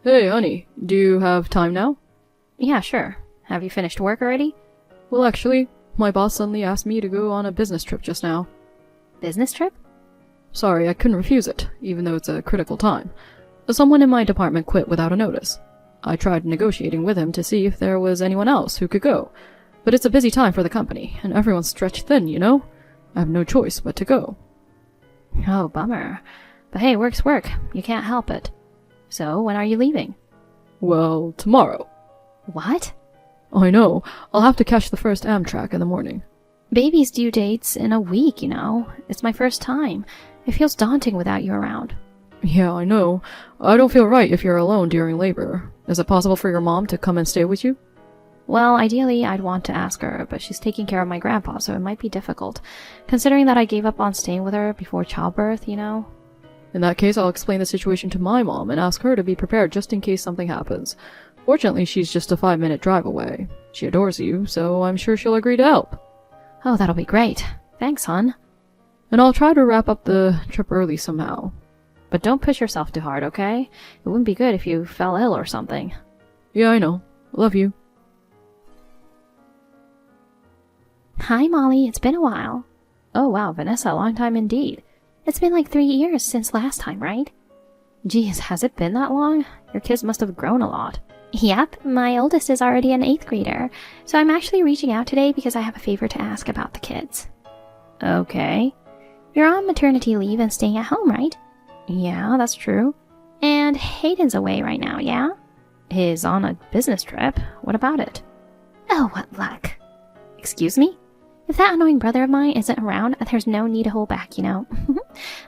Hey, honey, do you have time now? Yeah, sure. Have you finished work already? Well, actually, my boss suddenly asked me to go on a business trip just now. Business trip? Sorry, I couldn't refuse it, even though it's a critical time. Someone in my department quit without a notice. I tried negotiating with him to see if there was anyone else who could go, but it's a busy time for the company, and everyone's stretched thin, you know? I have no choice but to go. Oh, bummer. But hey, work's work. You can't help it. So, when are you leaving? Well, tomorrow. What? I know. I'll have to catch the first Amtrak in the morning. Baby's due date's in a week, you know. It's my first time. It feels daunting without you around. Yeah, I know. I don't feel right if you're alone during labor. Is it possible for your mom to come and stay with you? Well, ideally, I'd want to ask her, but she's taking care of my grandpa, so it might be difficult. Considering that I gave up on staying with her before childbirth, you know? In that case, I'll explain the situation to my mom and ask her to be prepared just in case something happens. Fortunately, she's just a 5-minute drive away. She adores you, so I'm sure she'll agree to help. Oh, that'll be great. Thanks, hon. And I'll try to wrap up the trip early somehow. But don't push yourself too hard, okay? It wouldn't be good if you fell ill or something. Yeah, I know. Love you. Hi, Molly. It's been a while. Oh, wow, Vanessa, long time indeed. It's been like 3 years since last time, right? Geez, has it been that long? Your kids must have grown a lot. Yep, my oldest is already an 8th grader, so I'm actually reaching out today because I have a favor to ask about the kids. Okay. You're on maternity leave and staying at home, right? Yeah, that's true. And Hayden's away right now, yeah? He's on a business trip. What about it? Oh, what luck. Excuse me? If that annoying brother of mine isn't around, there's no need to hold back, you know.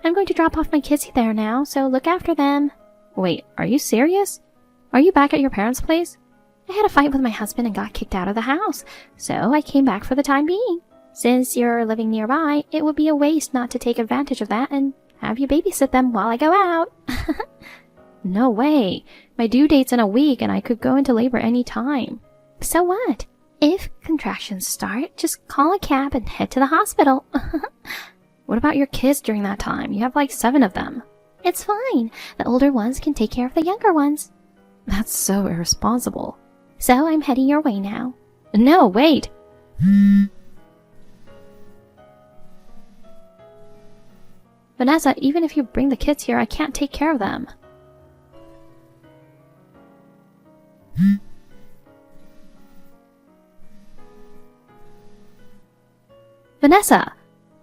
I'm going to drop off my kids there now, so look after them. Wait, are you serious? Are you back at your parents' place? I had a fight with my husband and got kicked out of the house, so I came back for the time being. Since you're living nearby, it would be a waste not to take advantage of that and have you babysit them while I go out. No way. My due date's in a week and I could go into labor any time. So what? If contractions start, just call a cab and head to the hospital. What about your kids during that time? You have like 7 of them. It's fine. The older ones can take care of the younger ones. That's so irresponsible. So I'm heading your way now. No, wait. Vanessa, even if you bring the kids here, I can't take care of them. Vanessa,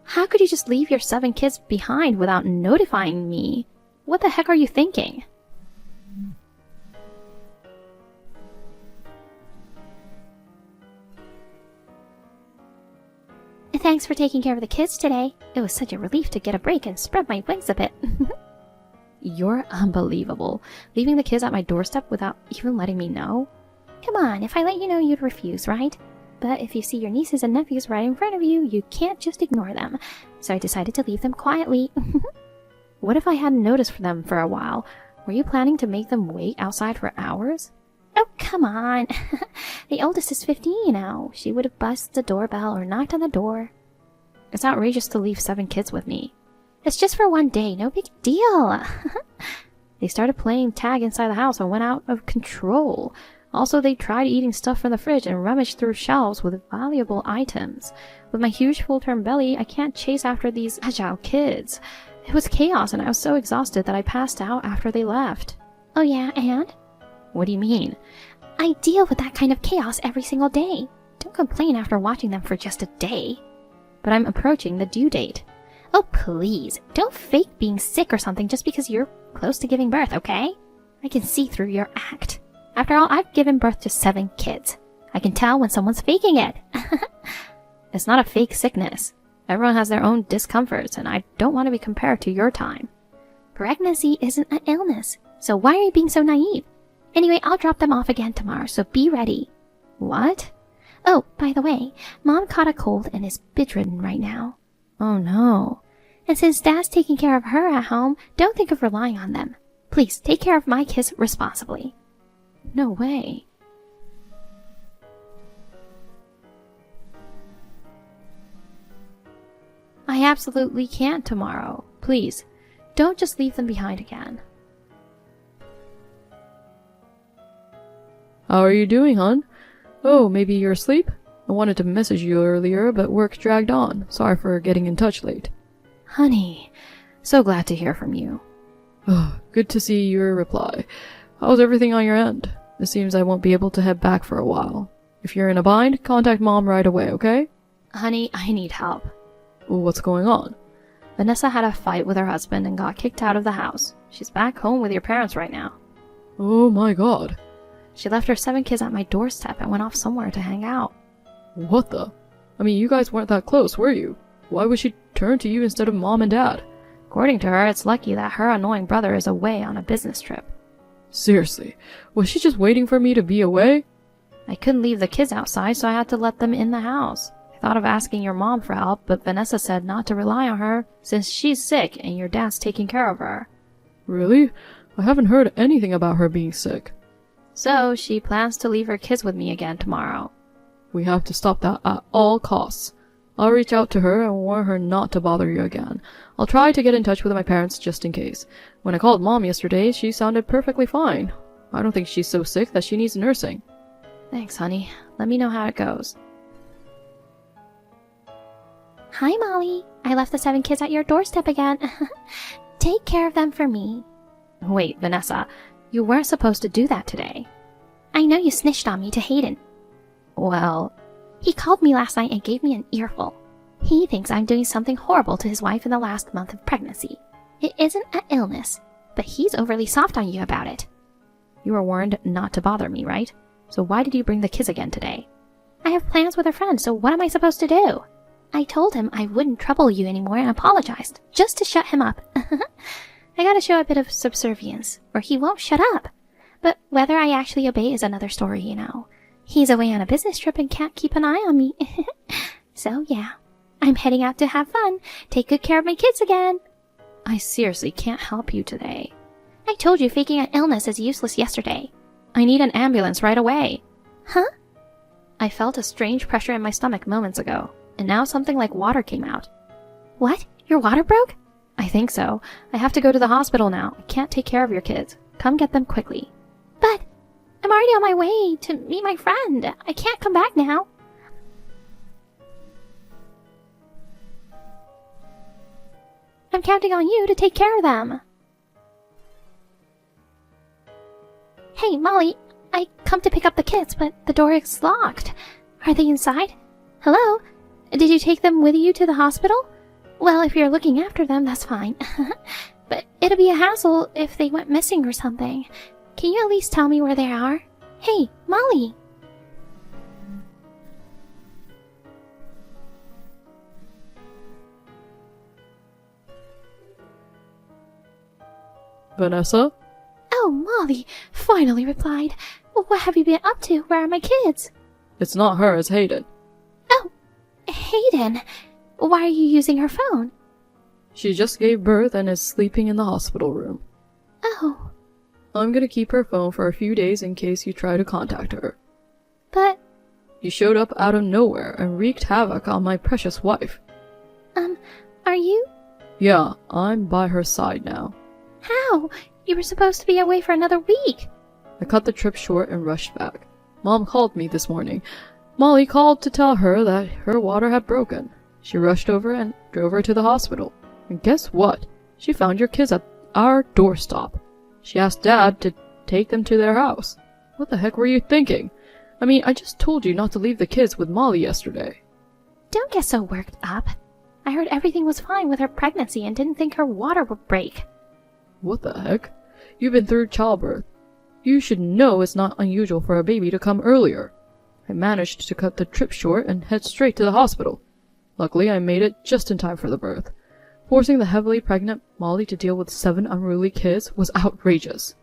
how could you just leave your 7 kids behind without notifying me? What the heck are you thinking? Thanks for taking care of the kids today. It was such a relief to get a break and spread my wings a bit. You're unbelievable. Leaving the kids at my doorstep without even letting me know? Come on, if I let you know, you'd refuse, right? But if you see your nieces and nephews right in front of you, you can't just ignore them. So I decided to leave them quietly. What if I hadn't noticed for them for a while? Were you planning to make them wait outside for hours? Oh, come on. The oldest is 15 now. She would have buzzed the doorbell or knocked on the door. It's outrageous to leave 7 kids with me. It's just for one day, no big deal. They started playing tag inside the house and went out of control. Also, they tried eating stuff from the fridge and rummaged through shelves with valuable items. With my huge full-term belly, I can't chase after these agile kids. It was chaos and I was so exhausted that I passed out after they left. Oh yeah, and? What do you mean? I deal with that kind of chaos every single day. Don't complain after watching them for just a day. But I'm approaching the due date. Oh please, don't fake being sick or something just because you're close to giving birth, okay? I can see through your act. After all, I've given birth to 7 kids. I can tell when someone's faking it. It's not a fake sickness. Everyone has their own discomforts, and I don't want to be compared to your time. Pregnancy isn't an illness, so why are you being so naive? Anyway, I'll drop them off again tomorrow, so be ready. What? Oh, by the way, Mom caught a cold and is bedridden right now. Oh no. And since Dad's taking care of her at home, don't think of relying on them. Please, take care of my kids responsibly. No way. I absolutely can't tomorrow. Please, don't just leave them behind again. How are you doing, hon? Oh, maybe you're asleep? I wanted to message you earlier, but work dragged on. Sorry for getting in touch late. Honey, so glad to hear from you. Oh, good to see your reply. How's everything on your end? It seems I won't be able to head back for a while. If you're in a bind, contact Mom right away, okay? Honey, I need help. What's going on? Vanessa had a fight with her husband and got kicked out of the house. She's back home with your parents right now. Oh my god. She left her 7 kids at my doorstep and went off somewhere to hang out. What the? I mean, you guys weren't that close, were you? Why would she turn to you instead of Mom and Dad? According to her, it's lucky that her annoying brother is away on a business trip. Seriously, was she just waiting for me to be away? I couldn't leave the kids outside, so I had to let them in the house. I thought of asking your mom for help, but Vanessa said not to rely on her since she's sick and your dad's taking care of her. Really? I haven't heard anything about her being sick. So she plans to leave her kids with me again tomorrow. We have to stop that at all costs. I'll reach out to her and warn her not to bother you again. I'll try to get in touch with my parents just in case. When I called Mom yesterday, she sounded perfectly fine. I don't think she's so sick that she needs nursing. Thanks, honey. Let me know how it goes. Hi, Molly. I left the 7 kids at your doorstep again. Take care of them for me. Wait, Vanessa. You weren't supposed to do that today. I know you snitched on me to Hayden. Well, he called me last night and gave me an earful. He thinks I'm doing something horrible to his wife in the last month of pregnancy. It isn't an illness, but he's overly soft on you about it. You were warned not to bother me, right? So why did you bring the kids again today? I have plans with a friend, so what am I supposed to do? I told him I wouldn't trouble you anymore and apologized, just to shut him up. I gotta show a bit of subservience, or he won't shut up. But whether I actually obey is another story, you know. He's away on a business trip and can't keep an eye on me. So yeah, I'm heading out to have fun. Take good care of my kids again. I seriously can't help you today. I told you faking an illness is useless yesterday. I need an ambulance right away. Huh? I felt a strange pressure in my stomach moments ago, and now something like water came out. What? Your water broke? I think so. I have to go to the hospital now. I can't take care of your kids. Come get them quickly. But I'm already on my way to meet my friend. I can't come back now. I'm counting on you to take care of them. Hey, Molly, I come to pick up the kids, but the door is locked. Are they inside? Hello? Did you take them with you to the hospital? Well, if you're looking after them, that's fine. But it'll be a hassle if they went missing or something. Can you at least tell me where they are? Hey, Molly! Vanessa? Oh, Molly finally replied. What have you been up to? Where are my kids? It's not her, it's Hayden. Oh, Hayden. Why are you using her phone? She just gave birth and is sleeping in the hospital room. Oh. I'm gonna keep her phone for a few days in case you try to contact her. But... You showed up out of nowhere and wreaked havoc on my precious wife. Are you? Yeah, I'm by her side now. How? You were supposed to be away for another week. I cut the trip short and rushed back. Mom called me this morning. Molly called to tell her that her water had broken. She rushed over and drove her to the hospital. And guess what? She found your kids at our doorstep. She asked Dad to take them to their house. What the heck were you thinking? I mean, I just told you not to leave the kids with Molly yesterday. Don't get so worked up. I heard everything was fine with her pregnancy and didn't think her water would break. What the heck? You've been through childbirth. You should know it's not unusual for a baby to come earlier. I managed to cut the trip short and head straight to the hospital. Luckily, I made it just in time for the birth. Forcing the heavily pregnant Molly to deal with 7 unruly kids was outrageous.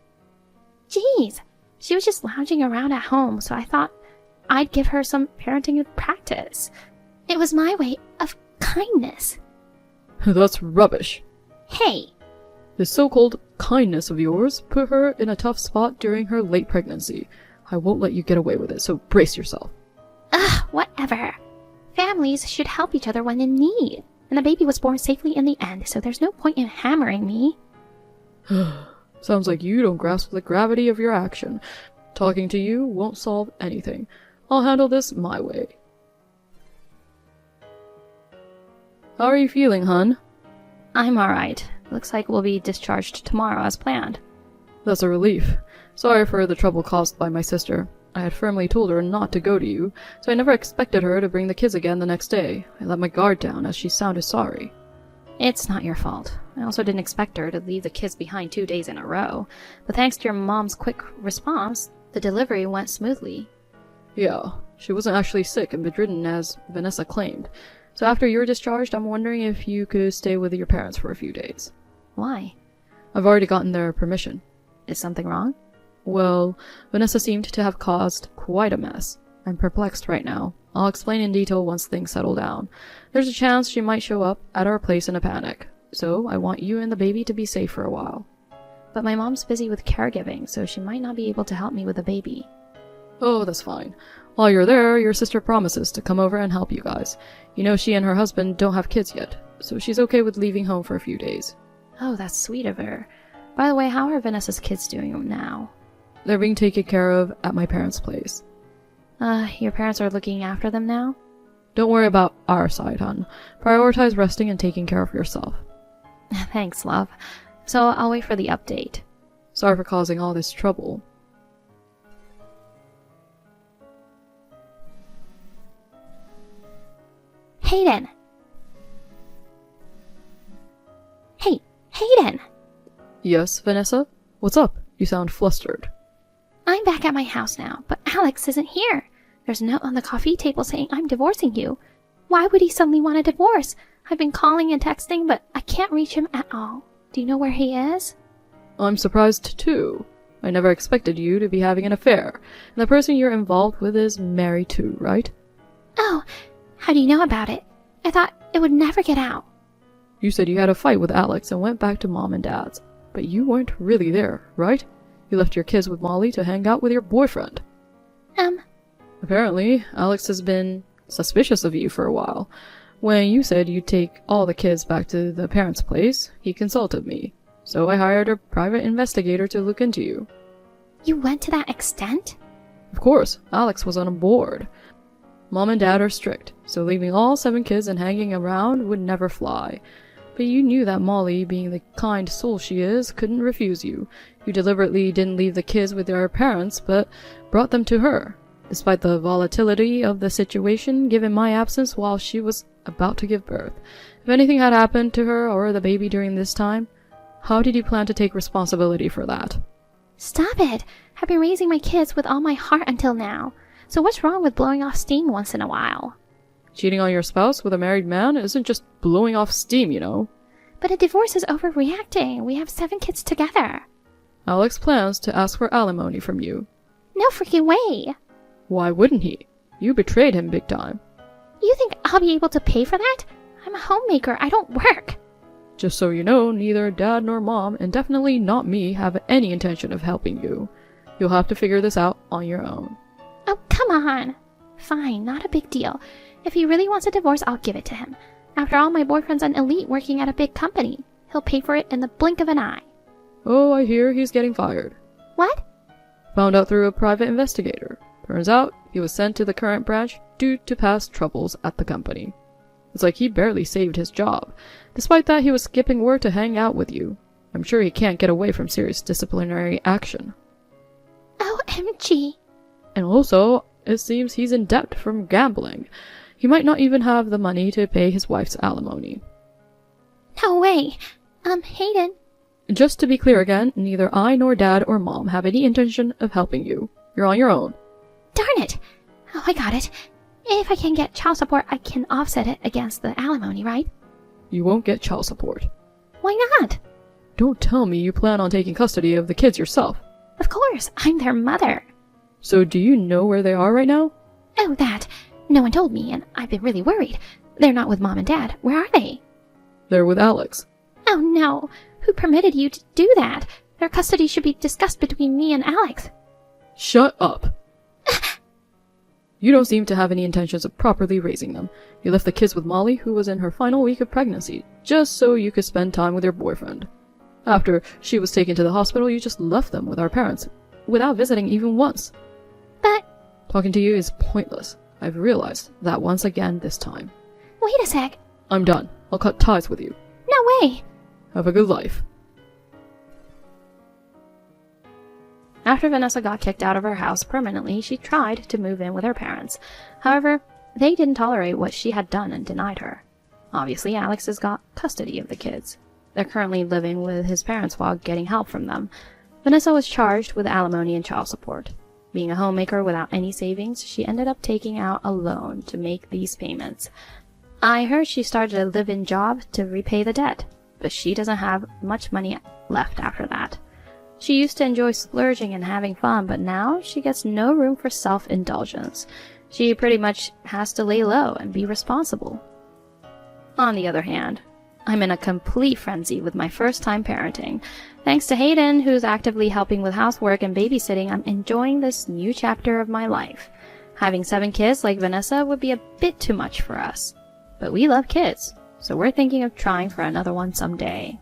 Jeez, she was just lounging around at home, so I thought I'd give her some parenting practice. It was my way of kindness. That's rubbish. Hey! This so-called kindness of yours put her in a tough spot during her late pregnancy. I won't let you get away with it, so brace yourself. Ugh, whatever. Families should help each other when in need. And the baby was born safely in the end, so there's no point in hammering me. Sounds like you don't grasp the gravity of your action. Talking to you won't solve anything. I'll handle this my way. How are you feeling, hun? I'm alright. Looks like we'll be discharged tomorrow as planned. That's a relief. Sorry for the trouble caused by my sister. I had firmly told her not to go to you, so I never expected her to bring the kids again the next day. I let my guard down as she sounded sorry. It's not your fault. I also didn't expect her to leave the kids behind 2 days in a row, but thanks to your mom's quick response, the delivery went smoothly. Yeah, she wasn't actually sick and bedridden as Vanessa claimed. So after you were discharged, I'm wondering if you could stay with your parents for a few days. Why? I've already gotten their permission. Is something wrong? Well, Vanessa seemed to have caused quite a mess. I'm perplexed right now. I'll explain in detail once things settle down. There's a chance she might show up at our place in a panic, so I want you and the baby to be safe for a while. But my mom's busy with caregiving, so she might not be able to help me with the baby. Oh, that's fine. While you're there, your sister promises to come over and help you guys. You know she and her husband don't have kids yet, so she's okay with leaving home for a few days. Oh, that's sweet of her. By the way, how are Vanessa's kids doing now? They're being taken care of at my parents' place. Your parents are looking after them now? Don't worry about our side, hon. Prioritize resting and taking care of yourself. Thanks, love. So I'll wait for the update. Sorry for causing all this trouble. Hayden! Hey, Hayden! Yes, Vanessa? What's up? You sound flustered. I'm back at my house now, but Alex isn't here. There's a note on the coffee table saying I'm divorcing you. Why would he suddenly want a divorce? I've been calling and texting, but I can't reach him at all. Do you know where he is? I'm surprised too. I never expected you to be having an affair, and the person you're involved with is married too, right? Oh, how do you know about it? I thought it would never get out. You said you had a fight with Alex and went back to Mom and Dad's, but you weren't really there, right? You left your kids with Molly to hang out with your boyfriend. Apparently, Alex has been suspicious of you for a while. When you said you'd take all the kids back to the parents' place, he consulted me. So I hired a private investigator to look into you. You went to that extent? Of course, Alex was on board. Mom and Dad are strict, so leaving all 7 kids and hanging around would never fly. But you knew that Molly, being the kind soul she is, couldn't refuse you. You deliberately didn't leave the kids with their parents, but brought them to her. Despite the volatility of the situation, given my absence while she was about to give birth. If anything had happened to her or the baby during this time, how did you plan to take responsibility for that? Stop it! I've been raising my kids with all my heart until now. So what's wrong with blowing off steam once in a while? Cheating on your spouse with a married man isn't just blowing off steam, you know. But a divorce is overreacting. We have 7 kids together. Alex plans to ask for alimony from you. No freaking way! Why wouldn't he? You betrayed him big time. You think I'll be able to pay for that? I'm a homemaker. I don't work. Just so you know, neither Dad nor Mom, and definitely not me, have any intention of helping you. You'll have to figure this out on your own. Oh, come on. Fine, not a big deal. If he really wants a divorce, I'll give it to him. After all, my boyfriend's an elite working at a big company. He'll pay for it in the blink of an eye. Oh, I hear he's getting fired. What? Found out through a private investigator. Turns out he was sent to the current branch due to past troubles at the company. It's like he barely saved his job. Despite that, he was skipping work to hang out with you. I'm sure he can't get away from serious disciplinary action. OMG. And also, it seems he's in debt from gambling. He might not even have the money to pay his wife's alimony. No way. Hayden. Just to be clear again, neither I nor Dad or Mom have any intention of helping you. You're on your own. Darn it. Oh, I got it. If I can get child support, I can offset it against the alimony, right? You won't get child support. Why not? Don't tell me you plan on taking custody of the kids yourself. Of course, I'm their mother. So do you know where they are right now? Oh, that. No one told me, and I've been really worried. They're not with Mom and Dad. Where are they? They're with Alex. Oh, no. Who permitted you to do that? Their custody should be discussed between me and Alex. Shut up. You don't seem to have any intentions of properly raising them. You left the kids with Molly, who was in her final week of pregnancy, just so you could spend time with your boyfriend. After she was taken to the hospital, you just left them with our parents. without visiting even once. But Talking to you is pointless. I've realized that once again this time. wait a sec. I'm done. I'll cut ties with you. No way. Have a good life. After Vanessa got kicked out of her house permanently, she tried to move in with her parents. However, they didn't tolerate what she had done and denied her. Obviously, Alex has got custody of the kids. They're currently living with his parents while getting help from them. Vanessa was charged with alimony and child support. Being a homemaker without any savings, she ended up taking out a loan to make these payments. I heard she started a live-in job to repay the debt, but she doesn't have much money left after that. She used to enjoy splurging and having fun, but now she gets no room for self-indulgence. She pretty much has to lay low and be responsible. On the other hand, I'm in a complete frenzy with my first-time parenting. Thanks to Hayden, who's actively helping with housework and babysitting, I'm enjoying this new chapter of my life. Having 7 kids like Vanessa would be a bit too much for us. But we love kids, so we're thinking of trying for another one someday.